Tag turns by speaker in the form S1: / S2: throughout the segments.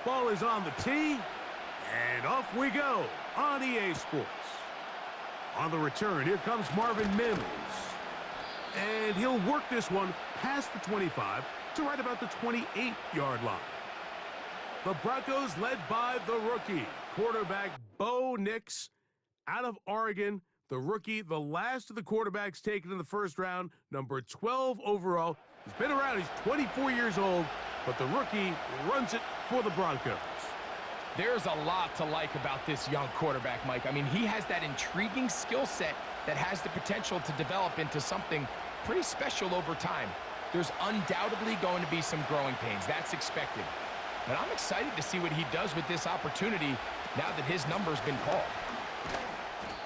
S1: Ball is on the tee, and off we go on EA Sports. On the return, here comes Marvin Mims. And he'll work this one past the 25 to right about the 28-yard line. The Broncos led by the rookie, quarterback Bo Nix out of Oregon. The rookie, the last of the quarterbacks taken in the first round, number 12 overall. He's been around, he's 24 years old, but the rookie runs it for the Broncos.
S2: There's a lot to like about this young quarterback, Mike. I mean, he has that intriguing skill set that has the potential to develop into something pretty special over time. There's undoubtedly going to be some growing pains. That's expected. But I'm excited to see what he does with this opportunity now that his number's been called.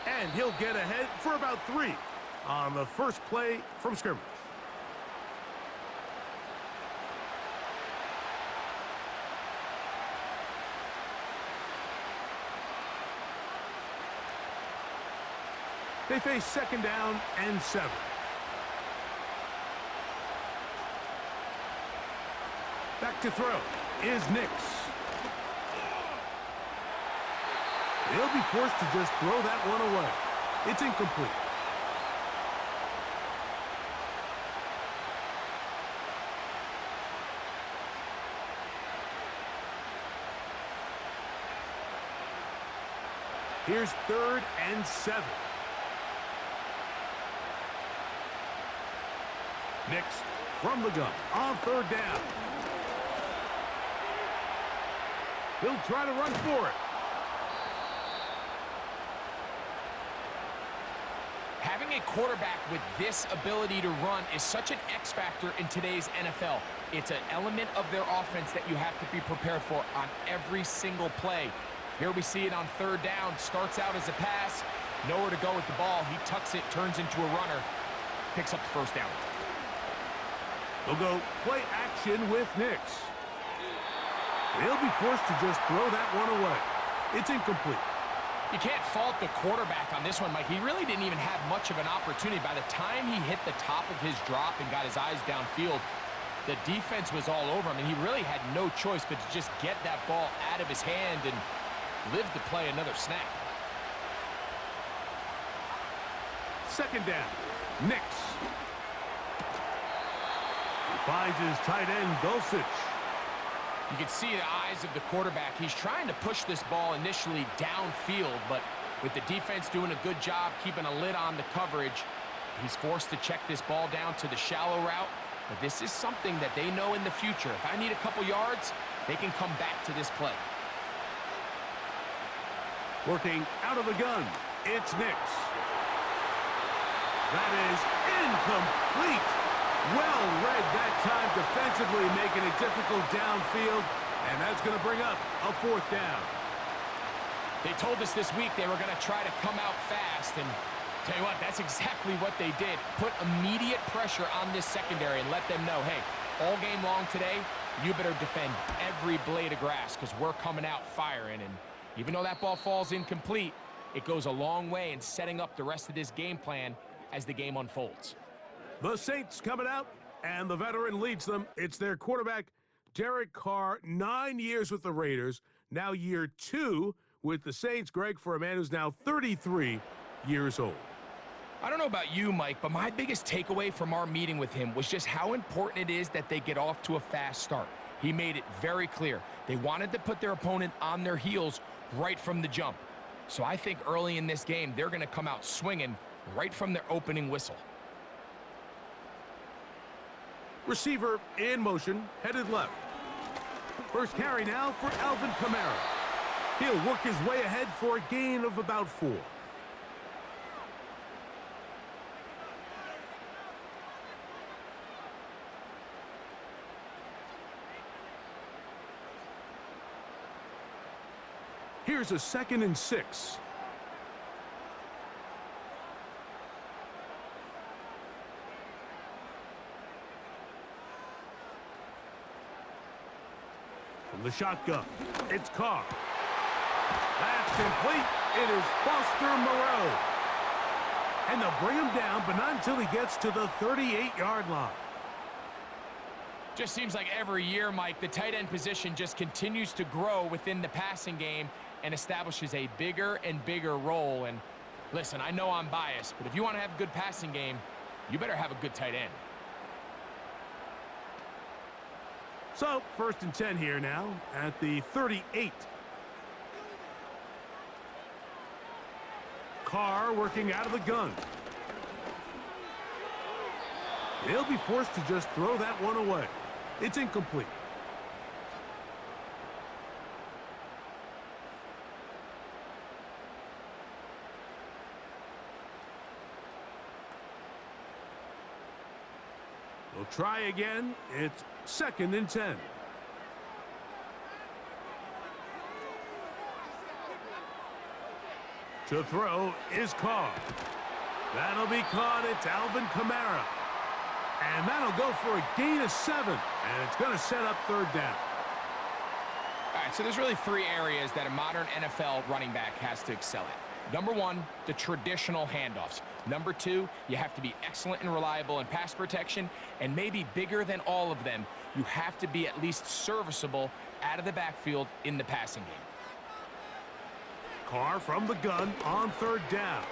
S1: And he'll get ahead for about 3 on the first play from scrimmage. They face second down and 7. Back to throw is Nix. He'll be forced to just throw that one away. It's incomplete. Here's 3rd and 7. Nix from the gun on 3rd down. He'll try to run for it.
S2: Having a quarterback with this ability to run is such an X factor in today's NFL. It's an element of their offense that you have to be prepared for on every single play. Here we see it on 3rd down. Starts out as a pass. Nowhere to go with the ball. He tucks it, turns into a runner. Picks up the 1st down.
S1: They'll go play action with Nix. He'll be forced to just throw that one away. It's incomplete.
S2: You can't fault the quarterback on this one, Mike. He really didn't even have much of an opportunity. By the time he hit the top of his drop and got his eyes downfield, the defense was all over him, and he really had no choice but to just get that ball out of his hand and live to play another snap.
S1: Second down, Nix. He finds his tight end, Dulcich.
S2: You can see the eyes of the quarterback. He's trying to push this ball initially downfield, but with the defense doing a good job keeping a lid on the coverage, he's forced to check this ball down to the shallow route. But this is something that they know in the future. If I need a couple yards, they can come back to this play.
S1: Working out of the gun, it's Nix. That is incomplete. Well read that time defensively, making it difficult downfield, and that's going to bring up a 4th down.
S2: They told us this week they were going to try to come out fast, and tell you what, that's exactly what they did. Put immediate pressure on this secondary and let them know, hey, all game long today, you better defend every blade of grass because we're coming out firing. And even though that ball falls incomplete, it goes a long way in setting up the rest of this game plan as the game unfolds.
S1: The Saints coming out, and the veteran leads them. It's their quarterback, Derek Carr, 9 years with the Raiders, now year 2 with the Saints, Greg, for a man who's now 33 years old.
S2: I don't know about you, Mike, but my biggest takeaway from our meeting with him was just how important it is that they get off to a fast start. He made it very clear. They wanted to put their opponent on their heels right from the jump. So I think early in this game, they're going to come out swinging right from their opening whistle.
S1: Receiver in motion, headed left. First carry now for Alvin Kamara. He'll work his way ahead for a gain of about 4. Here's a 2nd and 6. From the shotgun, it's Carr. That's complete. It is Foster Moreau. And they'll bring him down, but not until he gets to the 38-yard line.
S2: Just seems like every year, Mike, the tight end position just continues to grow within the passing game and establishes a bigger and bigger role. And listen, I know I'm biased, but if you want to have a good passing game, you better have a good tight end.
S1: So, 1st and 10 here now at the 38. Carr working out of the gun. He'll be forced to just throw that one away. It's incomplete. We'll try again. It's 2nd and 10. To throw is Carr. That'll be caught. It's Alvin Kamara. And that'll go for a gain of 7. And it's going to set up 3rd down.
S2: All right, so there's really 3 areas that a modern NFL running back has to excel at. Number 1, the traditional handoffs. Number 2, you have to be excellent and reliable in pass protection. And maybe bigger than all of them, you have to be at least serviceable out of the backfield in the passing game.
S1: Carr from the gun on 3rd down.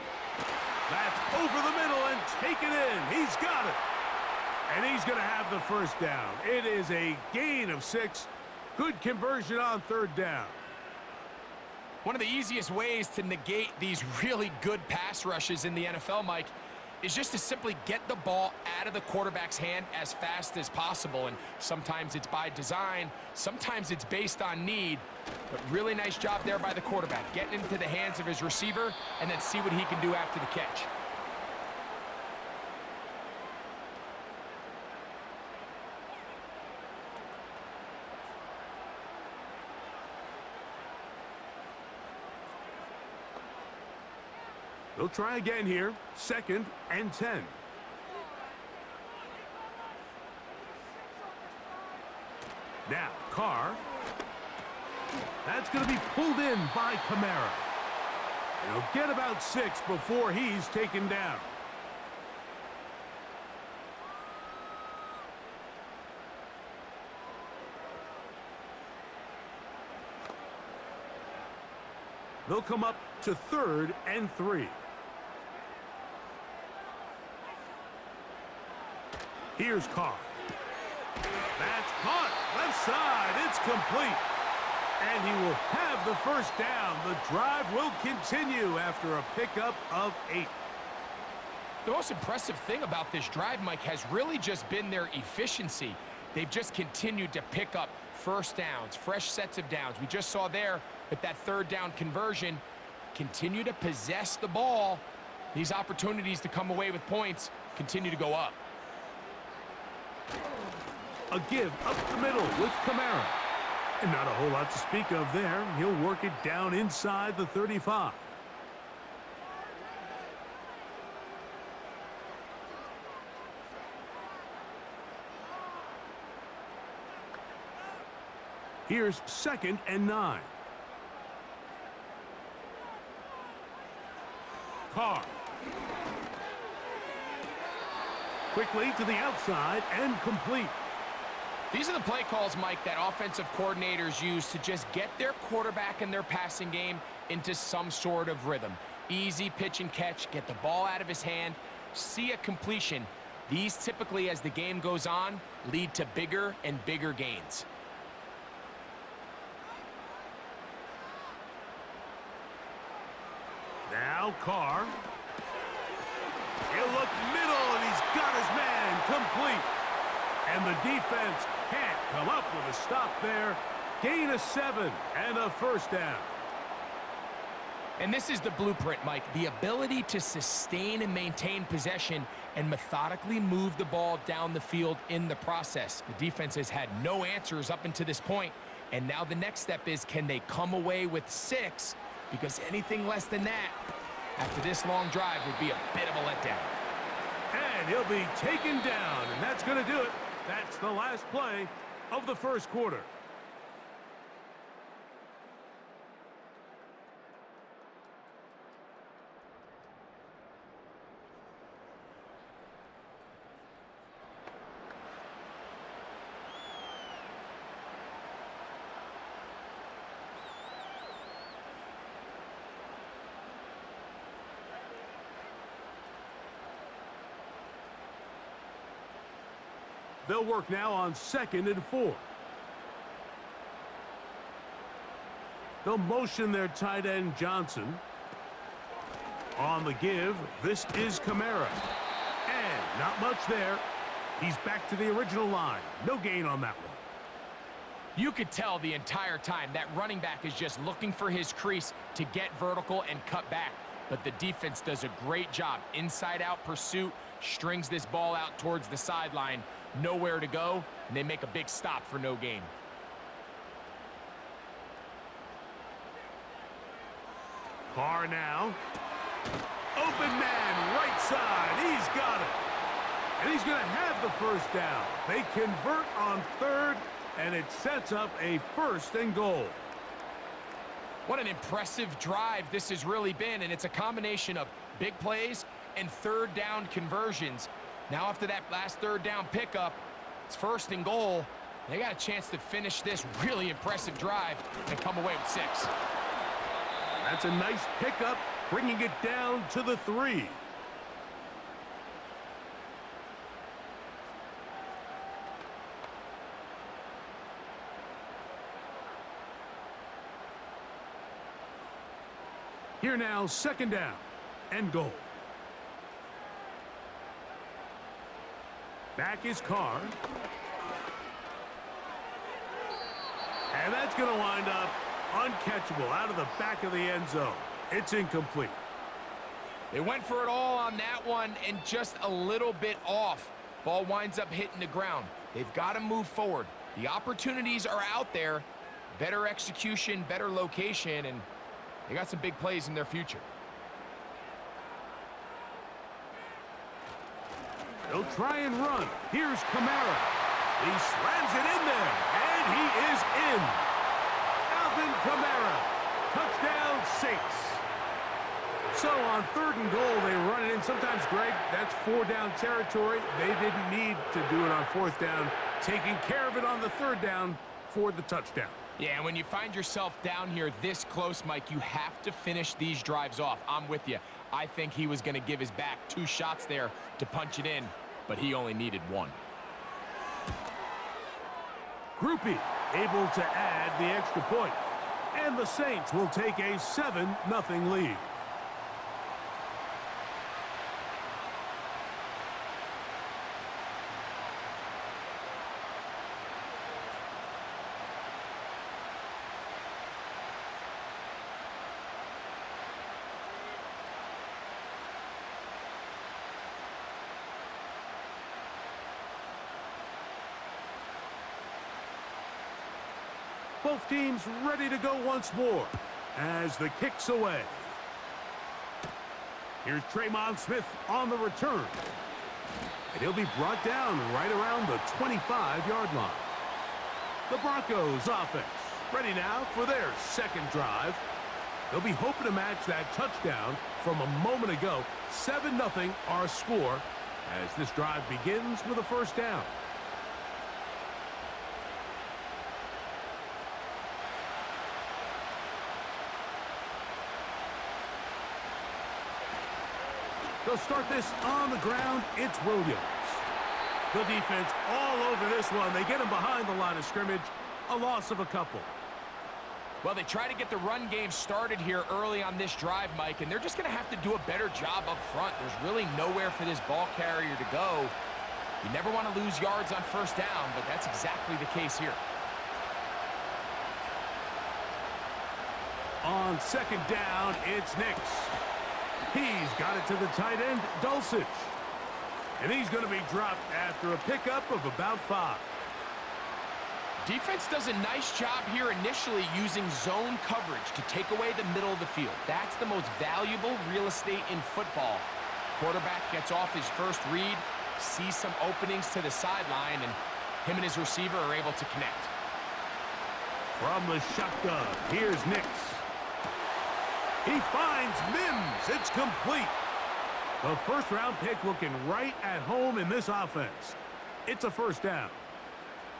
S1: That's over the middle and taken in. He's got it. And he's going to have the 1st down. It is a gain of 6. Good conversion on 3rd down.
S2: One of the easiest ways to negate these really good pass rushes in the NFL, Mike, is just to simply get the ball out of the quarterback's hand as fast as possible. And sometimes it's by design, sometimes it's based on need. But really nice job there by the quarterback, getting into the hands of his receiver and then see what he can do after the catch.
S1: They'll try again here. 2nd and 10. Now, Carr. That's going to be pulled in by Kamara. He'll get about 6 before he's taken down. They'll come up to 3rd and 3. Here's Carr. That's caught. Left side. It's complete. And he will have the 1st down. The drive will continue after a pickup of 8.
S2: The most impressive thing about this drive, Mike, has really just been their efficiency. They've just continued to pick up 1st downs, fresh sets of downs. We just saw there with that 3rd down conversion, continue to possess the ball. These opportunities to come away with points continue to go up.
S1: A give up the middle with Kamara. And not a whole lot to speak of there. He'll work it down inside the 35. Here's 2nd and 9. Carr. Quickly to the outside and complete.
S2: These are the play calls, Mike, that offensive coordinators use to just get their quarterback and their passing game into some sort of rhythm. Easy pitch and catch, get the ball out of his hand, see a completion. These typically, as the game goes on, lead to bigger and bigger gains.
S1: Now Carr. He'll look middle, and he's got his man complete. And the defense can't come up with a stop there. Gain of 7 and a 1st down.
S2: And this is the blueprint, Mike. The ability to sustain and maintain possession and methodically move the ball down the field in the process. The defense has had no answers up until this point. And now the next step is, can they come away with 6? Because anything less than that, after this long drive, would be a bit of a letdown.
S1: And he'll be taken down, and that's going to do it. That's the last play of the 1st quarter. They'll work now on 2nd and 4. They'll motion their tight end Johnson. On the give, this is Kamara. And not much there. He's back to the original line. No gain on that one.
S2: You could tell the entire time that running back is just looking for his crease to get vertical and cut back. But the defense does a great job. Inside-out pursuit, strings this ball out towards the sideline. Nowhere to go, and they make a big stop for no gain.
S1: Carr now. Open man, right side. He's got it. And he's going to have the first down. They convert on 3rd, and it sets up a 1st and goal.
S2: What an impressive drive this has really been, and it's a combination of big plays and 3rd down conversions. Now after that last 3rd down pickup, it's 1st and goal. They got a chance to finish this really impressive drive and come away with 6.
S1: That's a nice pickup, bringing it down to the 3. Here now, 2nd down and goal. Back is Carr. And that's going to wind up uncatchable out of the back of the end zone. It's incomplete.
S2: They went for it all on that one and just a little bit off. Ball winds up hitting the ground. They've got to move forward. The opportunities are out there. Better execution, better location, and they got some big plays in their future.
S1: They'll try and run. Here's Kamara. He slams it in there, and he is in. Alvin Kamara, touchdown Saints. So on 3rd and goal, they run it in. Sometimes, Greg, that's 4-down territory. They didn't need to do it on 4th down, taking care of it on the 3rd down for the touchdown.
S2: Yeah, and when you find yourself down here this close, Mike, you have to finish these drives off. I'm with you. I think he was going to give his back 2 shots there to punch it in, but he only needed 1.
S1: Groupie able to add the extra point. And the Saints will take a 7-0 lead. Both teams ready to go once more as the kick's away. Here's Traymon Smith on the return. And he'll be brought down right around the 25-yard line. The Broncos offense ready now for their 2nd drive. They'll be hoping to match that touchdown from a moment ago. 7-0 our score as this drive begins with a 1st down. They'll start this on the ground. It's Williams. The defense all over this one. They get him behind the line of scrimmage. A loss of a couple.
S2: Well, they try to get the run game started here early on this drive, Mike, and they're just going to have to do a better job up front. There's really nowhere for this ball carrier to go. You never want to lose yards on 1st down, but that's exactly the case here.
S1: On 2nd down, it's Nix. He's got it to the tight end, Dulcich. And he's going to be dropped after a pickup of about 5.
S2: Defense does a nice job here initially using zone coverage to take away the middle of the field. That's the most valuable real estate in football. Quarterback gets off his first read, sees some openings to the sideline, and him and his receiver are able to connect.
S1: From the shotgun, here's Nix. He finds Mims. It's complete. The 1st-round pick looking right at home in this offense. It's a 1st down.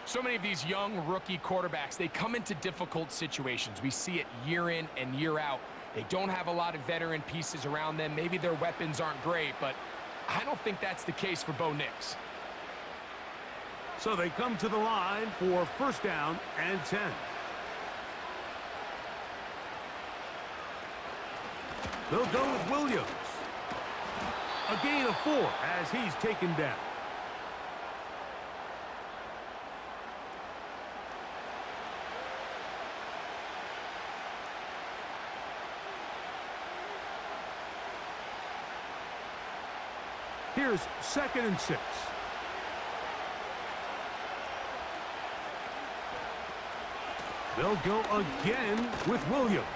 S2: So many of these young rookie quarterbacks, they come into difficult situations. We see it year in and year out. They don't have a lot of veteran pieces around them. Maybe their weapons aren't great, but I don't think that's the case for Bo Nix.
S1: So they come to the line for first down and 10. They'll go with Williams. A gain of 4 as he's taken down. Here's 2nd and 6. They'll go again with Williams.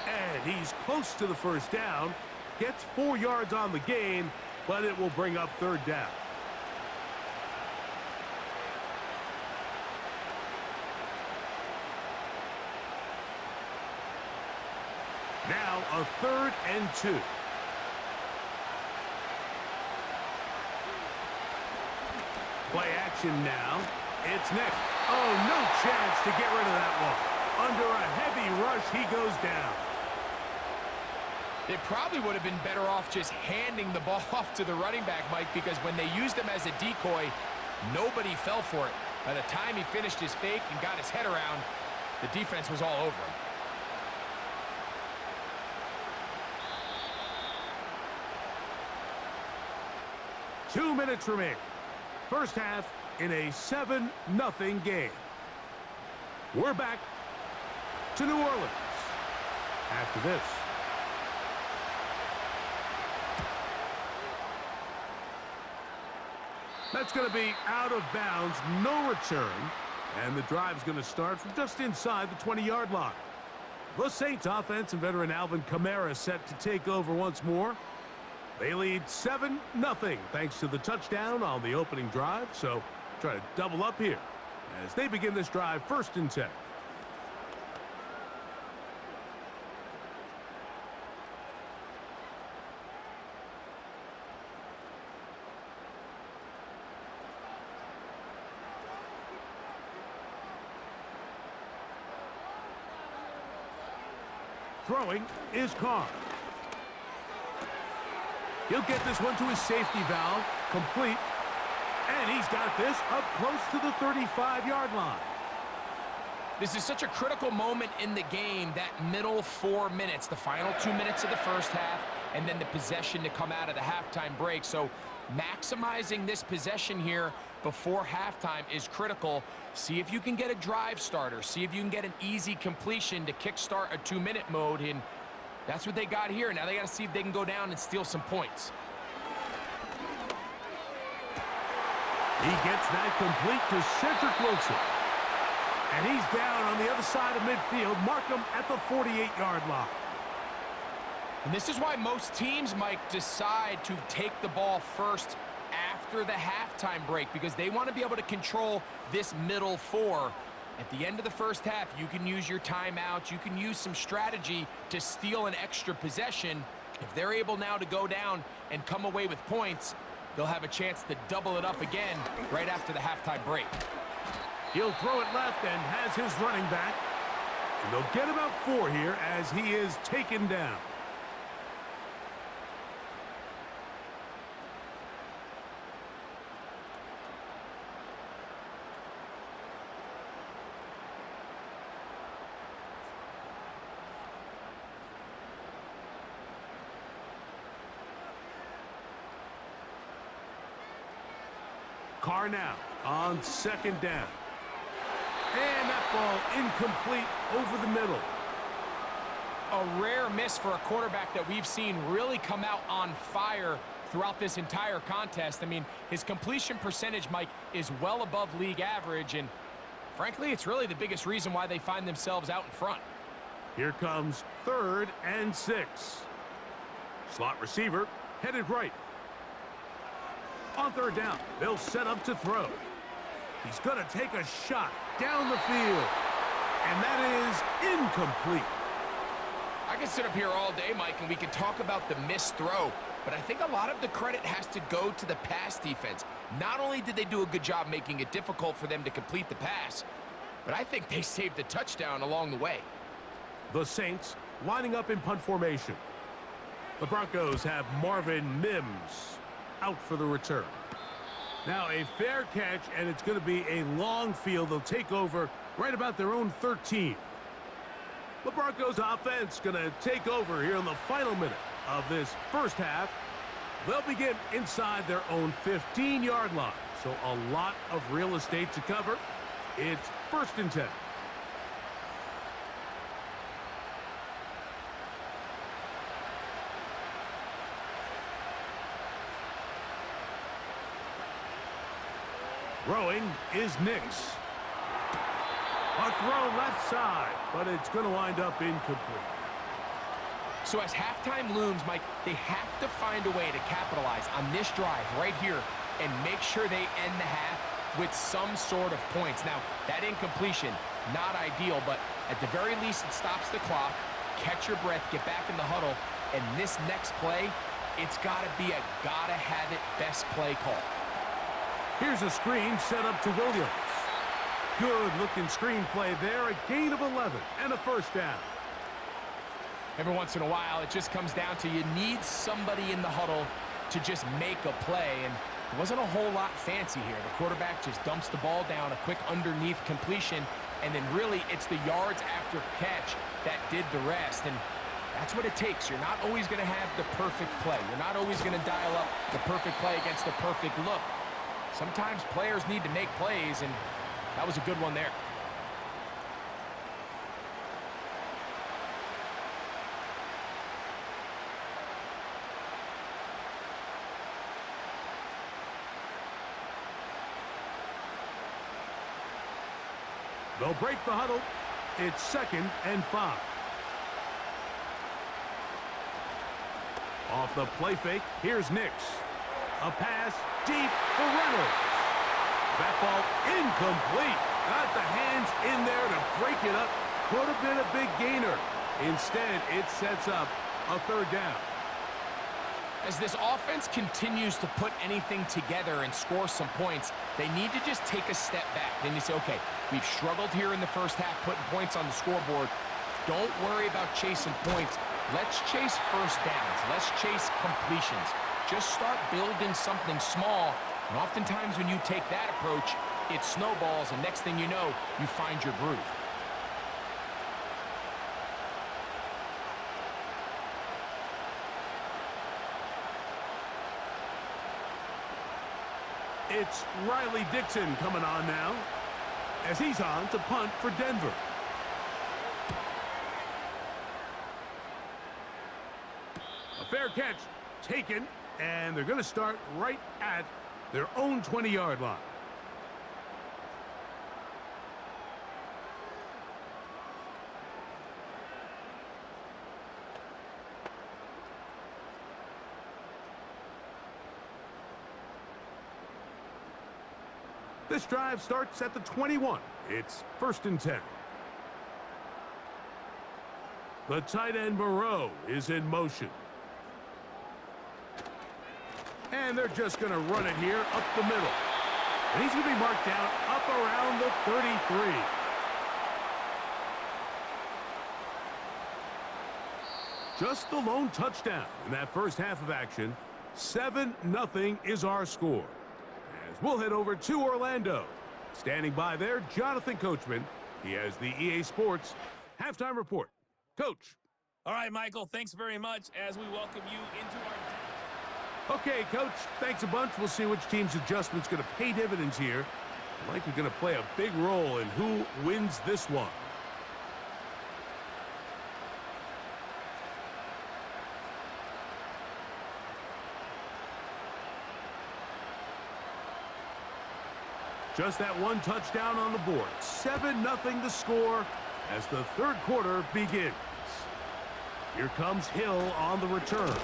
S1: And he's close to the first down. Gets 4 yards on the gain, but it will bring up 3rd down. Now a 3rd and 2. Play action now. It's Nick. Oh, no chance to get rid of that one. Under a heavy rush, he goes down.
S2: They probably would have been better off just handing the ball off to the running back, Mike, because when they used him as a decoy, nobody fell for it. By the time he finished his fake and got his head around, the defense was all over him.
S1: Two minutes remaining. First half in a 7-0 game. We're back to New Orleans after this. That's going to be out of bounds, no return. And the drive's going to start from just inside the 20-yard line. The Saints offense and veteran Alvin Kamara set to take over once more. They lead 7-0 thanks to the touchdown on the opening drive. So try to double up here as they begin this drive 1st and 10. Throwing is Carr. He'll get this one to his safety valve, complete. And he's got this up close to the 35-yard line.
S2: This is such a critical moment in the game, that middle 4 minutes, the final 2 minutes of the first half, and then the possession to come out of the halftime break. So maximizing this possession here before halftime is critical. See if you can get a drive starter. See if you can get an easy completion to kickstart a 2-minute mode. And that's what they got here. Now they got to see if they can go down and steal some points.
S1: He gets that complete to Cedric Wilson. And he's down on the other side of midfield. Mark him at the 48-yard line.
S2: And this is why most teams might decide to take the ball first after the halftime break, because they want to be able to control this middle 4. At the end of the first half, you can use your timeouts. You can use some strategy to steal an extra possession. If they're able now to go down and come away with points, they'll have a chance to double it up again right after the halftime break.
S1: He'll throw it left and has his running back. And they'll get about 4 here as he is taken down. Carr now on 2nd down. And that ball incomplete over the middle.
S2: A rare miss for a quarterback that we've seen really come out on fire throughout this entire contest. I mean, his completion percentage, Mike, is well above league average, and frankly, it's really the biggest reason why they find themselves out in front.
S1: Here comes 3rd and 6. Slot receiver headed right. On 3rd down, they'll set up to throw. He's going to take a shot down the field. And that is incomplete.
S2: I can sit up here all day, Mike, and we can talk about the missed throw, but I think a lot of the credit has to go to the pass defense. Not only did they do a good job making it difficult for them to complete the pass, but I think they saved the touchdown along the way.
S1: The Saints lining up in punt formation. The Broncos have Marvin Mims out for the return. Now a fair catch, and it's going to be a long field. They'll take over right about their own 13. The Broncos offense going to take over here in the final minute of this first half. They'll begin inside their own 15-yard line. So a lot of real estate to cover. It's 1st and 10. Throwing is Nix. A throw left side, but it's going to wind up incomplete.
S2: So as halftime looms, Mike, they have to find a way to capitalize on this drive right here and make sure they end the half with some sort of points. Now, that incompletion, not ideal, but at the very least it stops the clock. Catch your breath, get back in the huddle, and this next play, it's got to be a gotta-have-it best play call.
S1: Here's a screen set up to Williams. Good-looking screen play there, a gain of 11 and a first down.
S2: Every once in a while, it just comes down to you need somebody in the huddle to just make a play, and it wasn't a whole lot fancy here. The quarterback just dumps the ball down, a quick underneath completion, and then really it's the yards after catch that did the rest, and that's what it takes. You're not always going to have the perfect play. You're not always going to dial up the perfect play against the perfect look. Sometimes players need to make plays, and that was a good one there.
S1: They'll break the huddle. It's 2nd and 5. Off the play fake, here's Nix. A pass deep for Reynolds. That ball incomplete. Got the hands in there to break it up. Could have been a big gainer. Instead, it sets up a 3rd down.
S2: As this offense continues to put anything together and score some points, they need to just take a step back. Then you say, okay, we've struggled here in the first half putting points on the scoreboard. Don't worry about chasing points. Let's chase first downs. Let's chase completions. Just start building something small, and oftentimes when you take that approach, it snowballs, and next thing you know, you find your groove.
S1: It's Riley Dixon coming on now as he's on to punt for Denver. A fair catch taken, and they're going to start right at their own 20-yard line. This drive starts at the 21. It's 1st and 10. The tight end Moreau is in motion. And they're just going to run it here up the middle. And he's going to be marked down up around the 33. Just the lone touchdown in that first half of action. 7-0 is our score. As we'll head over to Orlando. Standing by there, Jonathan Coachman. He has the EA Sports halftime report. Coach.
S3: All right, Michael, thanks very much as we welcome you into our...
S1: Okay, Coach, thanks a bunch. We'll see which team's adjustment's going to pay dividends here. Likely going to play a big role in who wins this one. Just that one touchdown on the board. 7-0 the score as the third quarter begins. Here comes Hill on the return.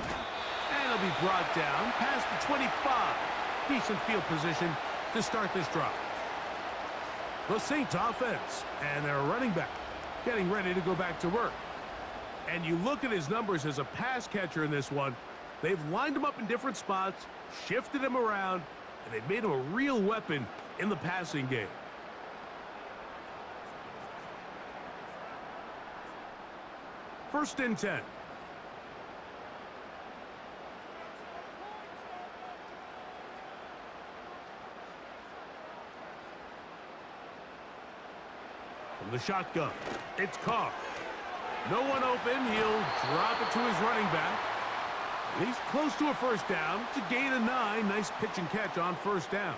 S1: And he'll be brought down past the 25. Decent field position to start this drive. The Saints offense and their running back getting ready to go back to work. And you look at his numbers as a pass catcher in this one. They've lined him up in different spots, shifted him around, and they've made him a real weapon in the passing game. First and 10. the shotgun. It's Carr. No one open. He'll drop it to his running back. And he's close to a first down. It's a gain of 9. Nice pitch and catch on first down.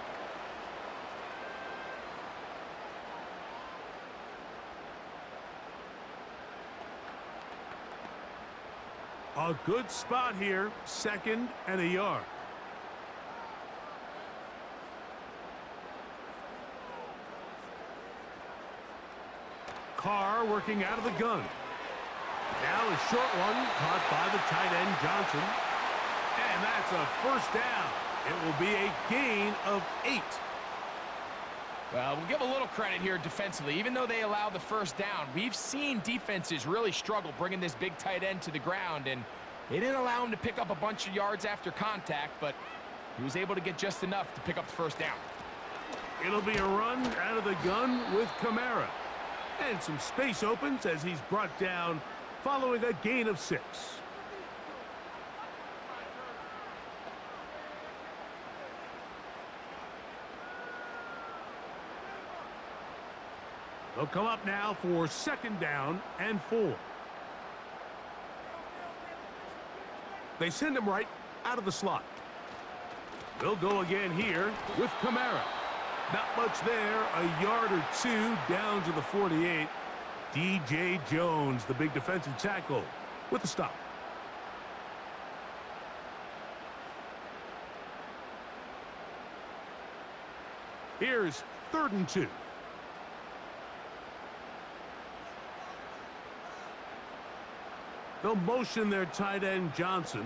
S1: A good spot here. 2nd and a yard. Carr working out of the gun. Now a short one caught by the tight end Johnson. And that's a first down. It will be a gain of 8.
S2: Well, we'll give a little credit here defensively. Even though they allowed the first down, we've seen defenses really struggle bringing this big tight end to the ground, and they didn't allow him to pick up a bunch of yards after contact, but he was able to get just enough to pick up the first down.
S1: It'll be a run out of the gun with Kamara. And some space opens as he's brought down following a gain of 6. They'll come up now for 2nd down and 4. They send him right out of the slot. They'll go again here with Kamara. Not much there, a yard or 2 down to the 48. D.J. Jones, the big defensive tackle, with the stop. Here's 3rd and 2. They'll motion their tight end Johnson.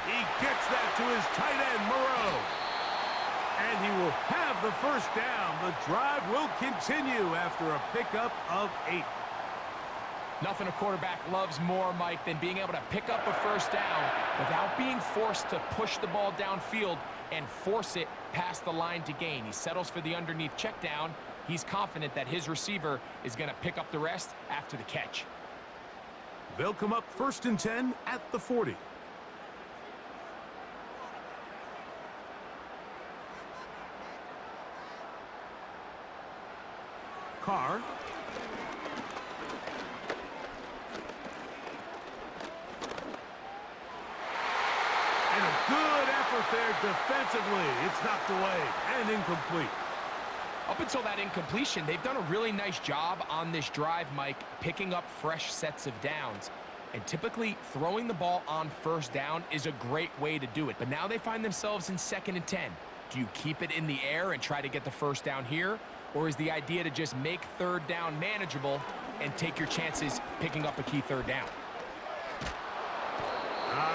S1: He gets that to his tight end Moreau. And he will have the first down. The drive will continue after a pickup of 8.
S2: Nothing a quarterback loves more, Mike, than being able to pick up a first down without being forced to push the ball downfield and force it past the line to gain. He settles for the underneath check down. He's confident that his receiver is going to pick up the rest after the catch.
S1: They'll come up 1st and 10 at the 40. Carr. And a good effort there defensively. It's knocked away and incomplete.
S2: Up until that incompletion, they've done a really nice job on this drive, Mike, picking up fresh sets of downs. And typically, throwing the ball on first down is a great way to do it. But now they find themselves in 2nd and 10. Do you keep it in the air and try to get the first down here? Or is the idea to just make 3rd down manageable and take your chances picking up a key 3rd down?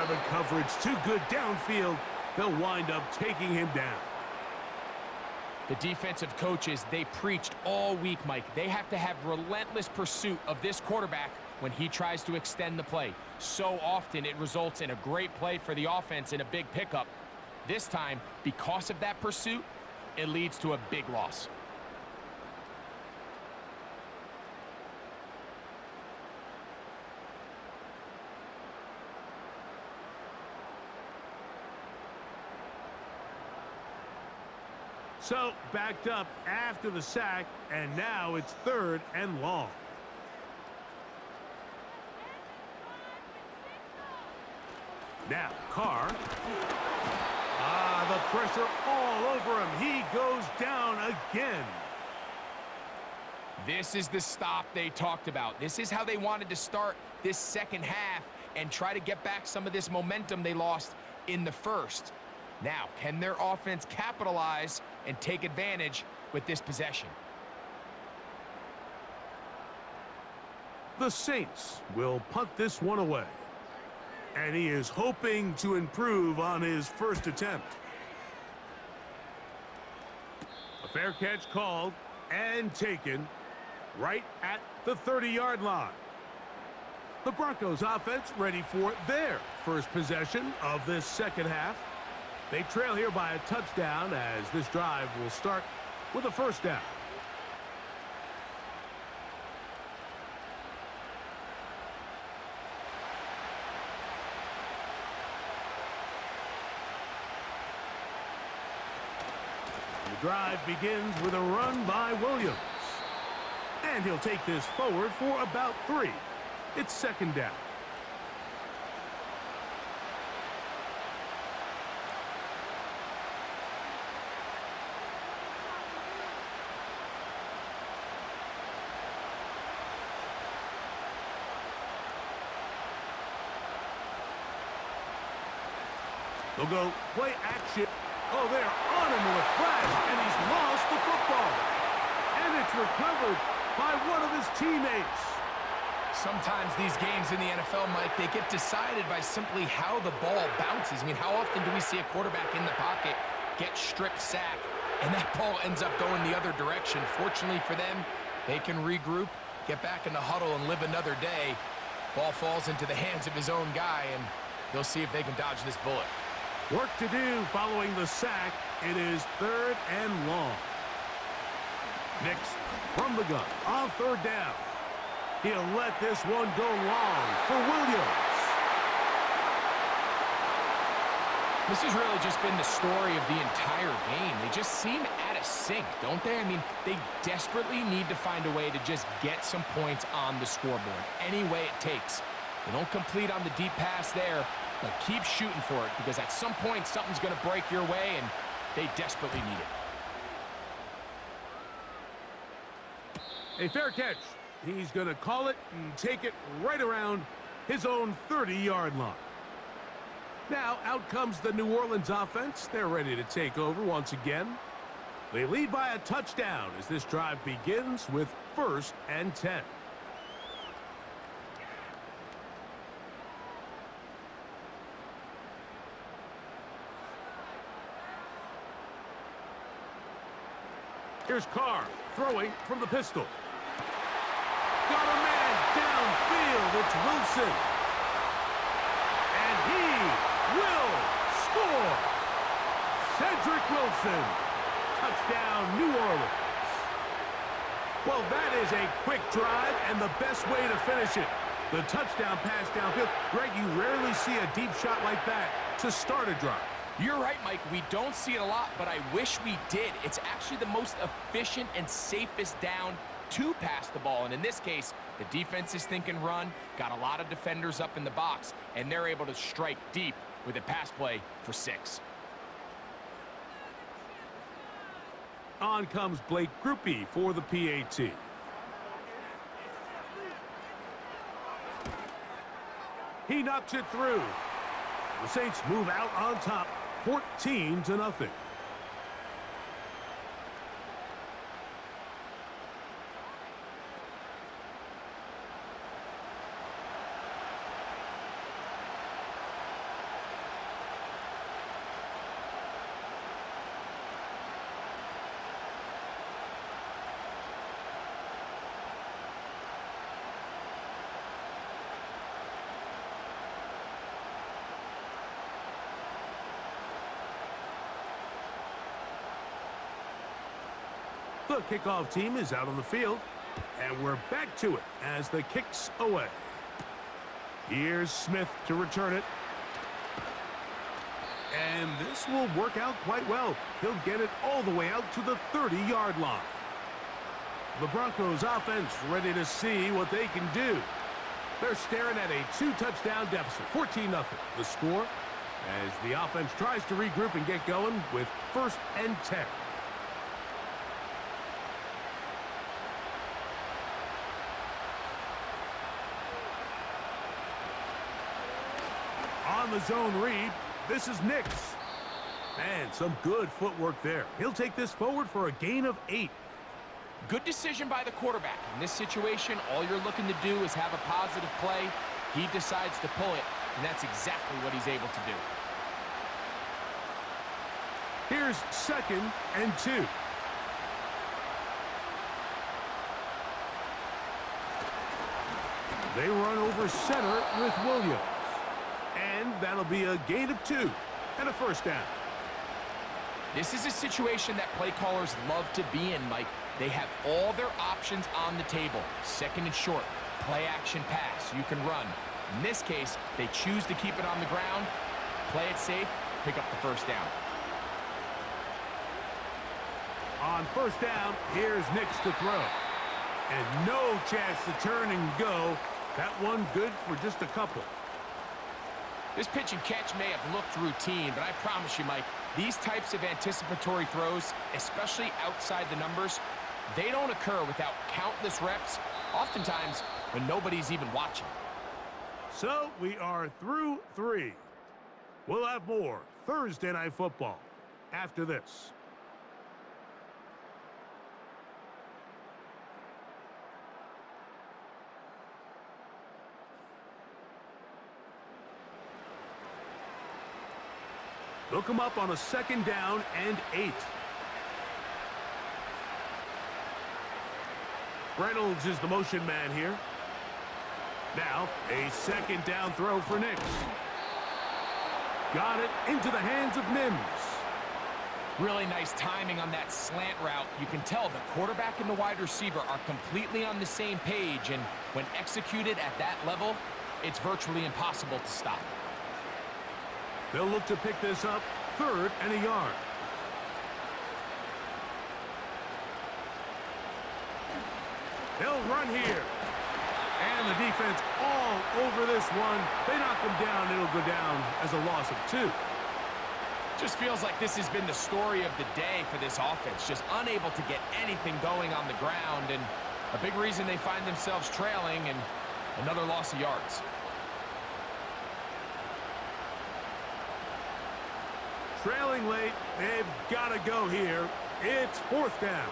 S1: The coverage too good downfield. They'll wind up taking him down.
S2: The defensive coaches, they preached all week, Mike. They have to have relentless pursuit of this quarterback when he tries to extend the play. So often it results in a great play for the offense and a big pickup. This time, because of that pursuit, it leads to a big loss.
S1: So, backed up after the sack, and now it's 3rd and long. Now, Carr. The pressure all over him. He goes down again.
S2: This is the stop they talked about. This is how they wanted to start this second half and try to get back some of this momentum they lost in the first. Now, can their offense capitalize and take advantage with this possession?
S1: The Saints will punt this one away. And he is hoping to improve on his first attempt. A fair catch called and taken right at the 30-yard line. The Broncos offense ready for their first possession of this second half. They trail here by a touchdown as this drive will start with a first down. drive begins with a run by Williams. And he'll take this forward for about 3. It's second down. They'll go play action. Oh, they're on him with a flash, and he's lost the football. And it's recovered by one of his teammates.
S2: Sometimes these games in the NFL, Mike, they get decided by simply how the ball bounces. I mean, how often do we see a quarterback in the pocket get strip sacked, and that ball ends up going the other direction? Fortunately for them, they can regroup, get back in the huddle, and live another day. Ball falls into the hands of his own guy, and they'll see if they can dodge this bullet.
S1: Work to do following the sack. It is 3rd and long. Nix from the gun on 3rd down. He'll let this one go long for Williams.
S2: This has really just been the story of the entire game. They just seem out of sync, don't they? I mean, they desperately need to find a way to just get some points on the scoreboard, any way it takes. They don't complete on the deep pass there, but keep shooting for it, because at some point something's going to break your way, and they desperately need it.
S1: A fair catch. He's going to call it and take it right around his own 30-yard line. Now, out comes the New Orleans offense. They're ready to take over once again. They lead by a touchdown as this drive begins with 1st and 10. Here's Carr throwing from the pistol. Got a man downfield. It's Wilson. And he will score. Cedric Wilson. Touchdown, New Orleans. Well, that is a quick drive and the best way to finish it. The touchdown pass downfield. Greg, you rarely see a deep shot like that to start a drive.
S2: You're right, Mike. We don't see it a lot, but I wish we did. It's actually the most efficient and safest down to pass the ball. And in this case, the defense is thinking run, got a lot of defenders up in the box, and they're able to strike deep with a pass play for 6.
S1: On comes Blake Grupe for the PAT. He knocks it through. The Saints move out on top, 14-0. The kickoff team is out on the field, and we're back to it as the kick's away. Here's Smith to return it. And this will work out quite well. He'll get it all the way out to the 30-yard line. The Broncos offense ready to see what they can do. They're staring at a 2-touchdown deficit, 14-0. The score as the offense tries to regroup and get going with 1st and 10. On the zone read, this is Nix. And some good footwork there. He'll take this forward for a gain of 8.
S2: Good decision by the quarterback. In this situation, all you're looking to do is have a positive play. He decides to pull it, and that's exactly what he's able to do.
S1: Here's 2nd and 2. They run over center with Williams. And that'll be a gain of 2 and a 1st down.
S2: This is a situation that play callers love to be in, Mike. They have all their options on the table. 2nd and short, play action pass, you can run. In this case, they choose to keep it on the ground, play it safe, pick up the 1st down.
S1: On first down, here's Nix to throw. And no chance to turn and go. That one good for just a couple.
S2: This pitch and catch may have looked routine, but I promise you, Mike, these types of anticipatory throws, especially outside the numbers, they don't occur without countless reps, oftentimes when nobody's even watching.
S1: So we are through 3. We'll have more Thursday Night Football after this. They'll come up on a 2nd down and 8. Reynolds is the motion man here. Now, a 2nd down throw for Nix. Got it into the hands of Mims.
S2: Really nice timing on that slant route. You can tell the quarterback and the wide receiver are completely on the same page, and when executed at that level, it's virtually impossible to stop.
S1: They'll look to pick this up 3rd and a yard. They'll run here. And the defense all over this one. They knock him down. It'll go down as a loss of 2.
S2: Just feels like this has been the story of the day for this offense. Just unable to get anything going on the ground. And a big reason they find themselves trailing, and another loss of yards.
S1: Trailing late. They've got to go here. It's 4th down.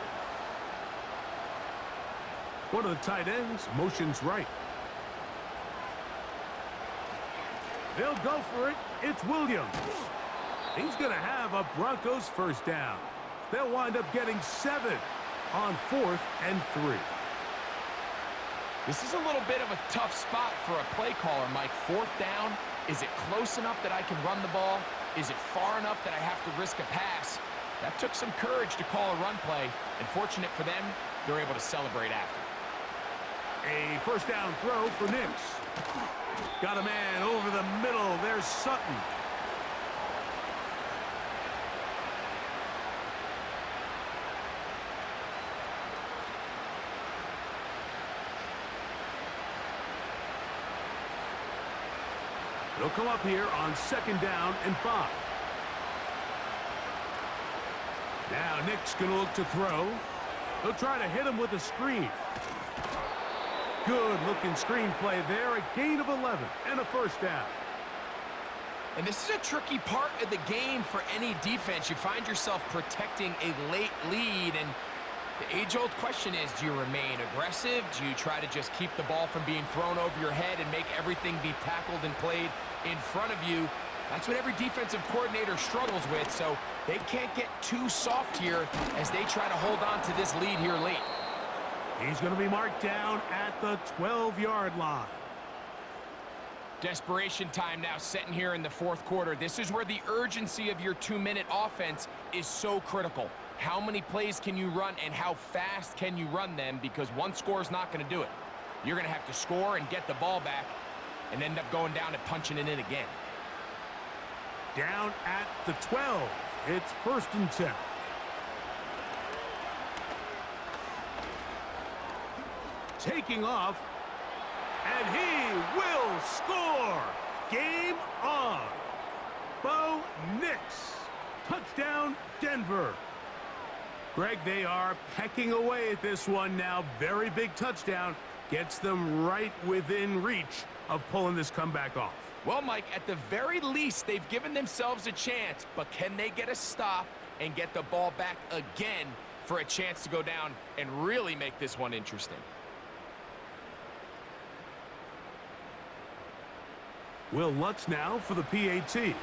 S1: One of the tight ends motions right. They'll go for it. It's Williams. He's going to have a Broncos 1st down. They'll wind up getting 7 on 4th and 3.
S2: This is a little bit of a tough spot for a play caller, Mike. 4th down. Is it close enough that I can run the ball? Is it far enough that I have to risk a pass? That took some courage to call a run play, and fortunate for them, they're able to celebrate after.
S1: A 1st down throw for Nix. Got a man over the middle. There's Sutton. They'll come up here on 2nd down and 5. Now Nick's going to look to throw. They'll try to hit him with a screen. Good-looking screen play there. A gain of 11 and a 1st down.
S2: And this is a tricky part of the game for any defense. You find yourself protecting a late lead, and the age-old question is, do you remain aggressive? Do you try to just keep the ball from being thrown over your head and make everything be tackled and played in front of you? That's what every defensive coordinator struggles with, so they can't get too soft here as they try to hold on to this lead here late.
S1: He's going to be marked down at the 12-yard line.
S2: Desperation time now setting here in the 4th quarter. This is where the urgency of your 2-minute offense is so critical. How many plays can you run and how fast can you run them? Because one score is not going to do it. You're going to have to score and get the ball back and end up going down and punching it in again.
S1: Down at the 12. It's 1st and 10. Taking off, and he will score. Game on. Bo Nix. Touchdown, Denver. Greg, they are pecking away at this one now. Very big touchdown. Gets them right within reach of pulling this comeback off.
S2: Well, Mike, at the very least, they've given themselves a chance, but can they get a stop and get the ball back again for a chance to go down and really make this one interesting?
S1: Will Lutz now for the PAT.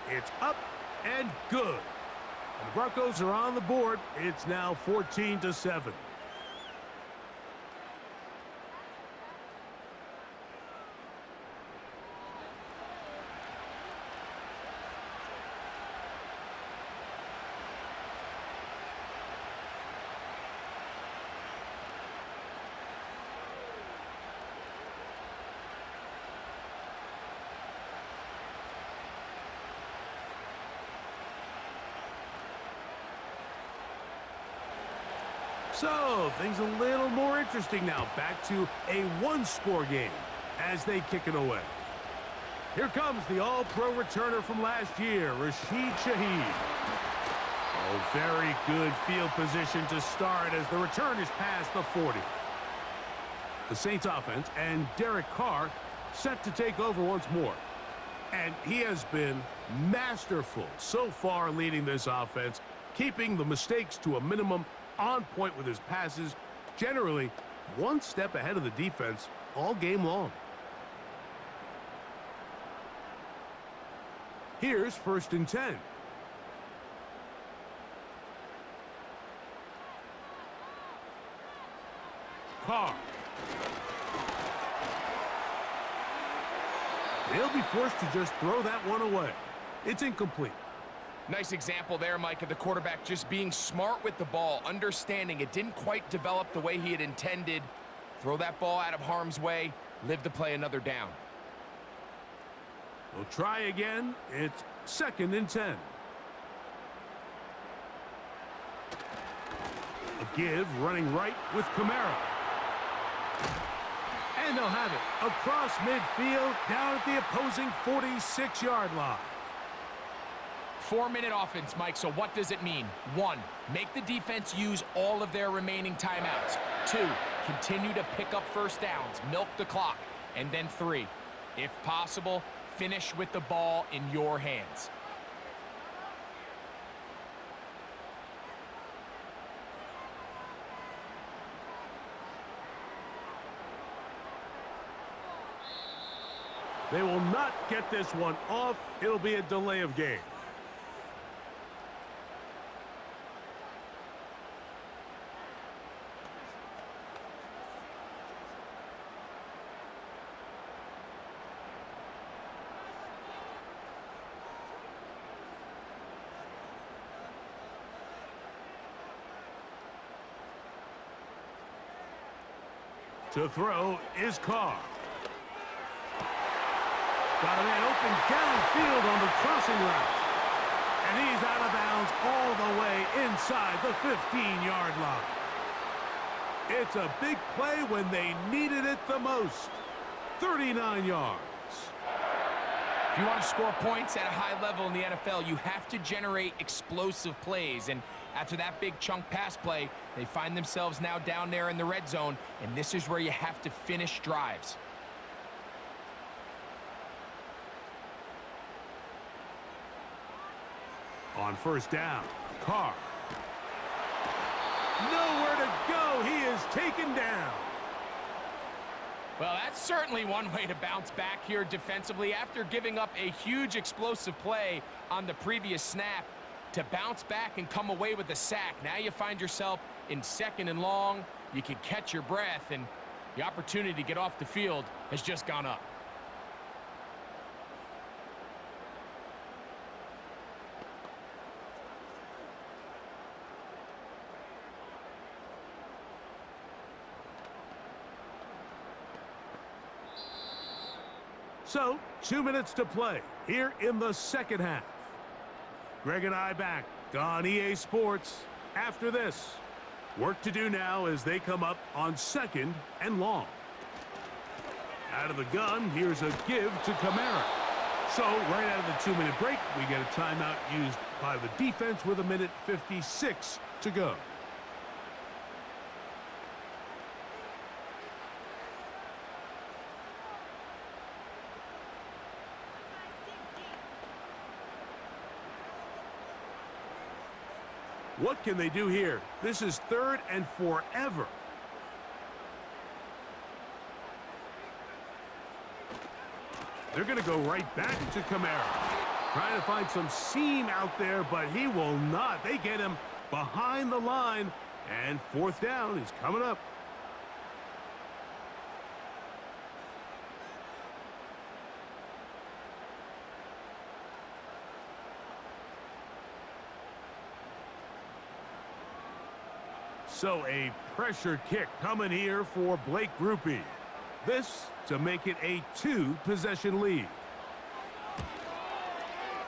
S1: It's up and good. And the Broncos are on the board. It's now 14-7. So, things a little more interesting now. Back to a one-score game as they kick it away. Here comes the all-pro returner from last year, Rashid Shaheed. Oh, very good field position to start as the return is past the 40. The Saints offense and Derek Carr set to take over once more. And he has been masterful so far leading this offense, keeping the mistakes to a minimum, on point with his passes, generally one step ahead of the defense all game long. Here's 1st and 10. Carr. They'll be forced to just throw that one away. It's incomplete.
S2: Nice example there, Mike, of the quarterback just being smart with the ball, understanding it didn't quite develop the way he had intended. Throw that ball out of harm's way, live to play another down.
S1: We'll try again. It's 2nd and 10. A give running right with Kamara. And they'll have it across midfield down at the opposing 46-yard line.
S2: 4-minute offense, Mike, so what does it mean? 1, make the defense use all of their remaining timeouts. 2, continue to pick up first downs, milk the clock. And then 3, if possible, finish with the ball in your hands.
S1: They will not get this one off. It'll be a delay of game. To throw is Carr. Got a man open downfield on the crossing route. And he's out of bounds all the way inside the 15-yard line. It's a big play when they needed it the most. 39 yards.
S2: If you want to score points at a high level in the NFL, you have to generate explosive plays. And after that big chunk pass play, they find themselves now down there in the red zone, and this is where you have to finish drives.
S1: On 1st down, Carr. Nowhere to go. He is taken down.
S2: Well, that's certainly one way to bounce back here defensively after giving up a huge explosive play on the previous snap. To bounce back and come away with a sack. Now you find yourself in 2nd and long. You can catch your breath, and the opportunity to get off the field has just gone up.
S1: So, 2 minutes to play here in the 2nd half. Greg and I back on EA Sports after this. Work to do now as they come up on 2nd and long. Out of the gun, here's a give to Kamara. So, right out of the 2-minute break, we get a timeout used by the defense with 1:56 to go. What can they do here? This is 3rd and forever. They're going to go right back to Kamara. Trying to find some seam out there, but he will not. They get him behind the line, and 4th down is coming up. So a pressure kick coming here for Blake Grupe. This to make it a 2-possession lead.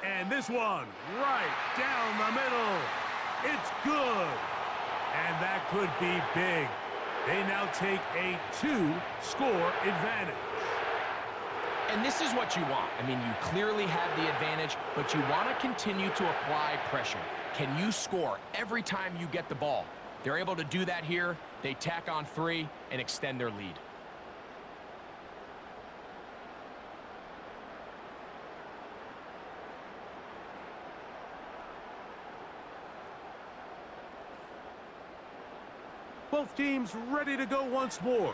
S1: And this one right down the middle. It's good. And that could be big. They now take a 2-score advantage.
S2: And this is what you want. I mean, you clearly have the advantage, but you want to continue to apply pressure. Can you score every time you get the ball? They're able to do that here. They tack on 3 and extend their lead.
S1: Both teams ready to go once more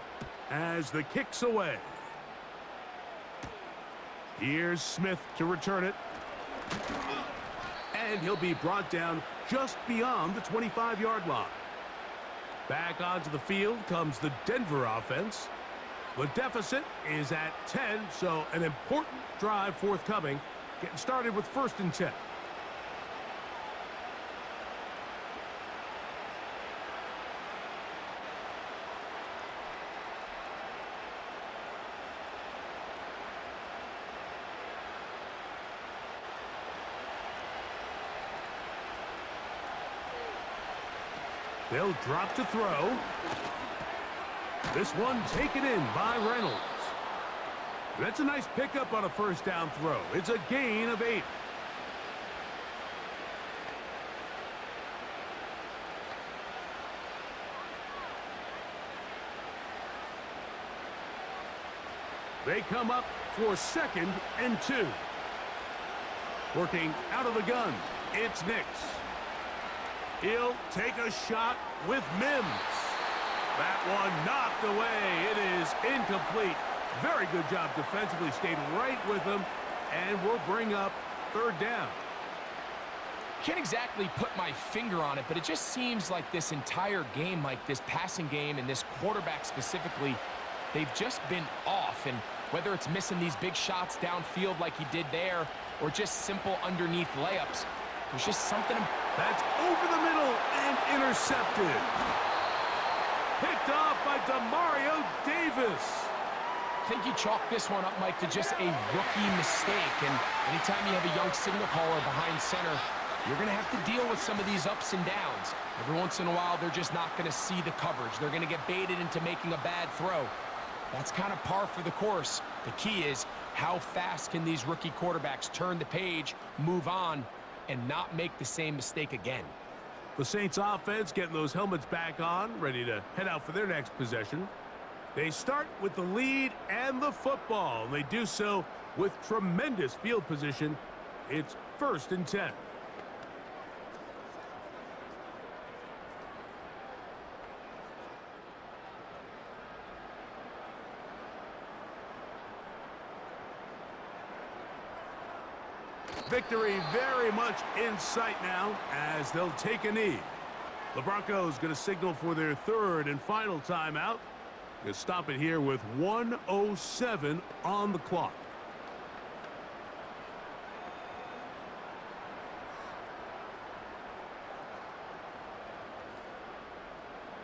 S1: as the kick's away. Here's Smith to return it. And he'll be brought down just beyond the 25-yard line. Back onto the field comes the Denver offense. The deficit is at 10, so an important drive forthcoming. Getting started with 1st and 10. They'll drop to throw. This one taken in by Reynolds. That's a nice pickup on a 1st down throw. It's a gain of 8. They come up for 2nd and 2. Working out of the gun, it's Nix. He'll take a shot with Mims. That one knocked away. It is incomplete. Very good job defensively. Stayed right with him. And we'll bring up 3rd down.
S2: Can't exactly put my finger on it, but it just seems like this entire game, like this passing game and this quarterback specifically, they've just been off. And whether it's missing these big shots downfield like he did there or just simple underneath layups, there's just something.
S1: That's over the middle and intercepted. Picked off by Demario Davis.
S2: I think you chalk this one up, Mike, to just a rookie mistake. And anytime you have a young signal caller behind center, you're going to have to deal with some of these ups and downs. Every once in a while, they're just not going to see the coverage. They're going to get baited into making a bad throw. That's kind of par for the course. The key is how fast can these rookie quarterbacks turn the page, move on, and not make the same mistake again.
S1: The Saints offense getting those helmets back on, ready to head out for their next possession. They start with the lead and the football, and they do so with tremendous field position. It's 1st and 10. Victory very much in sight now as they'll take a knee. The Broncos going to signal for their 3rd and final timeout. They'll stop it here with 1:07 on the clock.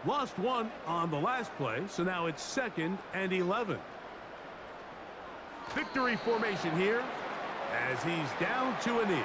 S1: Lost 1 on the last play, so now it's 2nd and 11. Victory formation here as he's down to a knee.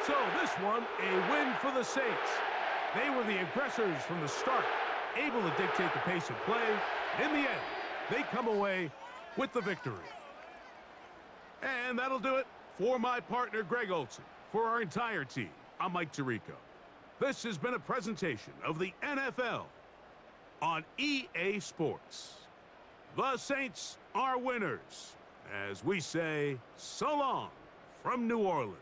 S1: So this one, a win for the Saints. They were the aggressors from the start, able to dictate the pace of play. In the end, they come away with the victory. And that'll do it for my partner, Greg Olson. For our entire team, I'm Mike Tirico. This has been a presentation of the NFL on EA Sports. The Saints are winners, as we say so long from New Orleans.